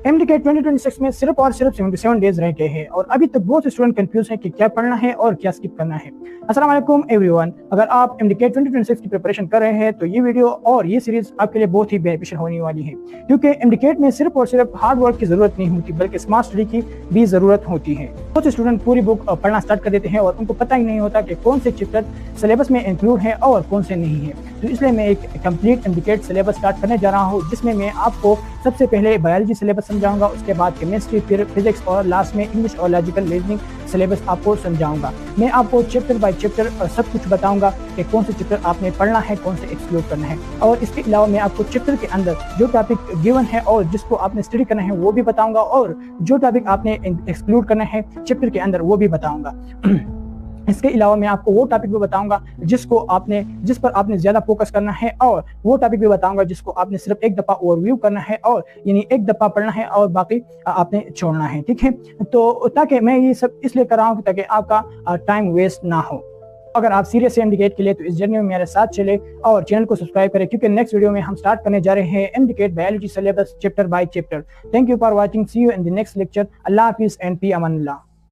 MDK 2026 में सिर्फ और सिर्फ 77 डेज रह गए हैं और अभी तक बहुत से स्टूडेंट कंफ्यूज हैं कि क्या पढ़ना है और क्या स्किप करना है। अस्सलाम वालेकुम एवरीवन, अगर आप MDK 2026 की प्रिपरेशन कर रहे हैं तो ये वीडियो और ये सीरीज आपके लिए बहुत ही बेनिफिशियल होने वाली है, क्योंकि MDK में सिर्फ और सिर्फ हार्ड वर्क की जरूरत नहीं होती बल्कि स्मार्ट स्टडी की भी जरूरत होती है। बहुत से स्टूडेंट पूरी बुक पढ़ना स्टार्ट कर देते हैं और उनको पता ही नहीं होता कि कौन से चैप्टर सिलेबस में इंक्लूड है और कौन से नहीं है। तो इसलिए मैं एक कंप्लीट MDK सिलेबस स्टार्ट करने जा रहा हूँ, जिसमें मैं आपको सबसे पहले बायोलॉजी सिलेबस समझाऊंगा, उसके बाद केमिस्ट्री, फिर फिजिक्स और लास्ट में इंग्लिश और लॉजिकल रीजनिंग सिलेबस आपको समझाऊंगा। मैं आपको चैप्टर बाय चैप्टर सब कुछ बताऊंगा कि कौन से चैप्टर आपने पढ़ना है, कौन से एक्सक्लूड करना है, और इसके अलावा मैं आपको चैप्टर के अंदर जो टॉपिक गिवन है और जिसको आपने स्टडी करना है वो भी बताऊंगा, और जो टॉपिक आपने एक्सक्लूड करना है चैप्टर के अंदर वो भी बताऊंगा। इसके अलावा मैं आपको वो टॉपिक भी बताऊंगा जिस पर आपने ज्यादा फोकस करना है, और वो टॉपिक भी बताऊंगा जिसको आपने सिर्फ एक दफा ओवरव्यू करना है, और यानी एक दफा पढ़ना है और बाकी आपने छोड़ना है। ठीक है, तो ताकि मैं ये सब इसलिए कर रहा हूँ ताकि आपका टाइम वेस्ट ना हो। अगर आप सीरियस हैं MDK के लिए तो इस जर्नी में मेरे साथ चले और चैनल को सब्सक्राइब करें, क्योंकि नेक्स्ट वीडियो में हम स्टार्ट करने जा रहे हैं MDK biology syllabus chapter by chapter. Thank you for watching, see you in the next lecture. अल्लाह हाफिज एंड पी अमान अल्लाह।